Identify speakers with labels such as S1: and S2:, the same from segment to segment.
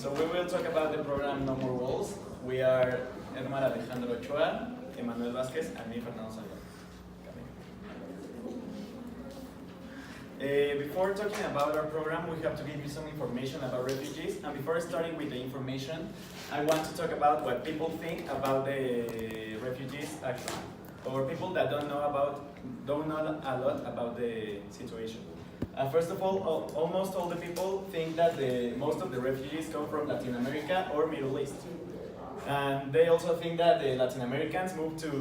S1: So we will talk about the program No More Walls. We are Edmar Alejandro Ochoa, Emmanuel Vázquez, and me, Fernando Salvador. Before talking about our program, we have to give you some information about refugees. And before starting with the information, I want to talk about what people think about the refugees actually, or people that don't know a lot about the situation. First of all, almost all the people think that most of the refugees come from Latin America or Middle East. And they also think that the Latin Americans move to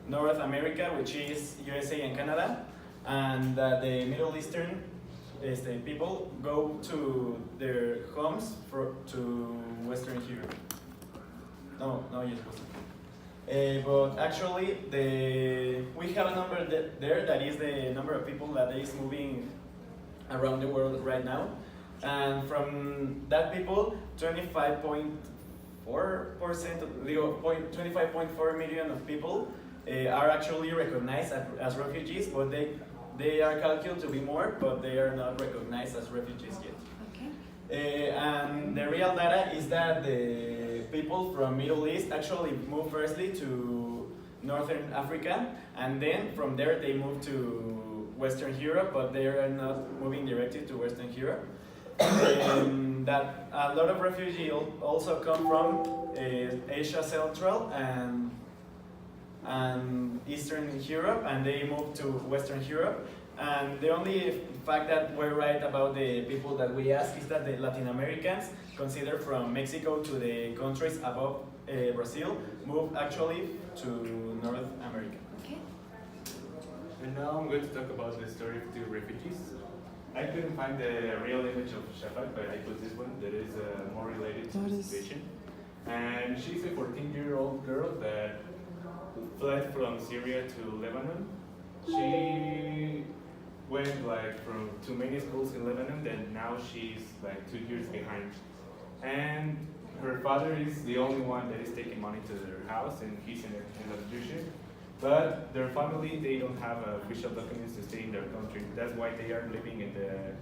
S1: North America, which is USA and Canada, and that the Middle Eastern people go to their homes to Western Europe. No, you're supposed to. But actually, we have a number there that is the number of people that is moving around the world right now. And from that people, 25.4%, 25.4 million of people are actually recognized as refugees, but they are calculated to be more, but they are not recognized as refugees yet. Okay. And the real data is that the people from Middle East actually move firstly to Northern Africa, and then from there they move to Western Europe, but they are not moving directly to Western Europe. That a lot of refugees also come from Asia Central and Eastern Europe, and they move to Western Europe. And the only fact that we're right about the people that we ask is that the Latin Americans, considered from Mexico to the countries above Brazil, move actually to North America.
S2: Okay.
S3: And now I'm going to talk about the story of two refugees. I couldn't find the real image of Shafak, but I put this one that is more related to the situation. And she's a 14-year-old girl that fled from Syria to Lebanon. She went from too many schools in Lebanon, and now she's 2 years behind. And her father is the only one that is taking money to their house, and he's an electrician. But their family, they don't have official documents to stay in their country. That's why they are living in the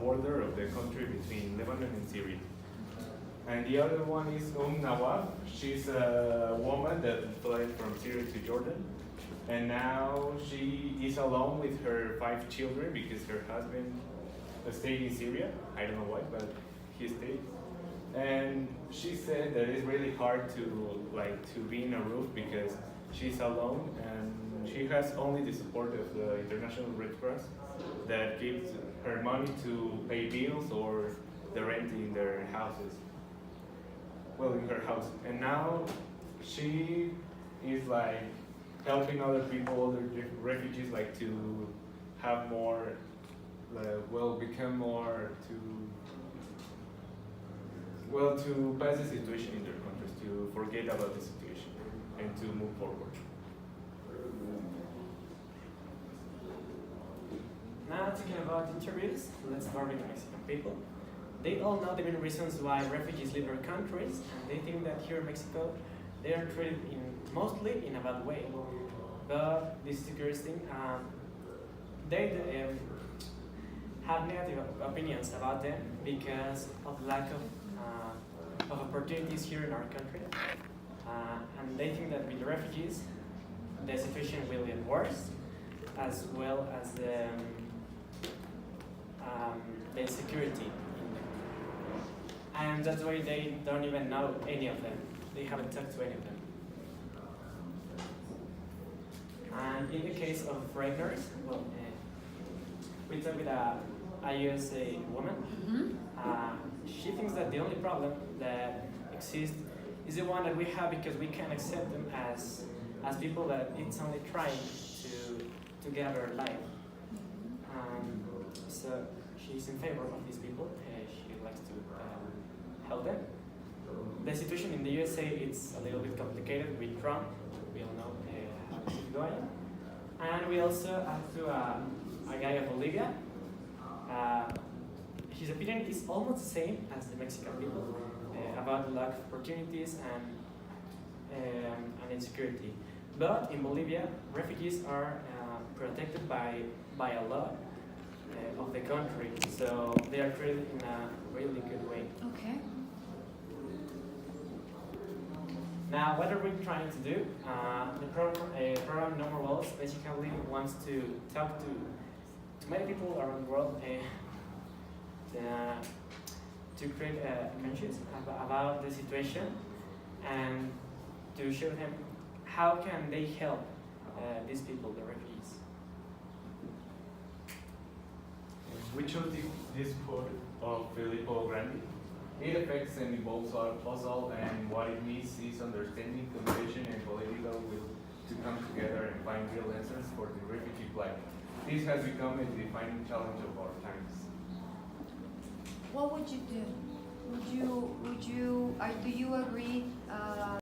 S3: border of the country between Lebanon and Syria. And the other one is Nawaf. She's a woman that fled from Syria to Jordan. And now she is alone with her 5 children because her husband stayed in Syria. I don't know why, but he stayed. And she said that it's really hard to be in a roof because she's alone and she has only the support of the International Red Cross that gives her money to pay bills or the rent in their houses. Well, in her house. And now she is helping other people, other refugees, to have more, become more to pass the situation in their countries, to forget about the situation and to move forward.
S4: Now talking about interviews, let's start with the Mexican people. They all know the main reasons why refugees leave their countries, and they think that here in Mexico, they are treated mostly in a bad way. But this is the curious thing, they have negative opinions about them because of lack of opportunities here in our country. And they think that with the refugees, the situation will get worse, as well as the insecurity. And that's why they don't even know any of them. They haven't talked to any of them. And in the case of foreigners, we talked with a USA woman. She thinks that the only problem that exists is the one that we have because we can't accept them as people that it's only trying to get a better life. So she's in favor of these people. She likes to help them. The situation in the USA it's a little bit complicated with Trump. We all know how it's going. And we also have to a guy of Bolivia. His opinion is almost the same as the Mexican people about the lack of opportunities and insecurity. But in Bolivia, refugees are protected by a law of the country, so they are treated in a really Now, what are we trying to do? The program No More Walls basically wants to talk to many people around the world to create mentions about the situation and to show them how can they help these people, the refugees.
S3: We chose this quote of Filippo Grandi. It affects and involves our puzzle, and what it needs is understanding, communication, and political will to come together and find real answers for the refugee plight. This has become a defining challenge of our times.
S2: What would you do? Do you agree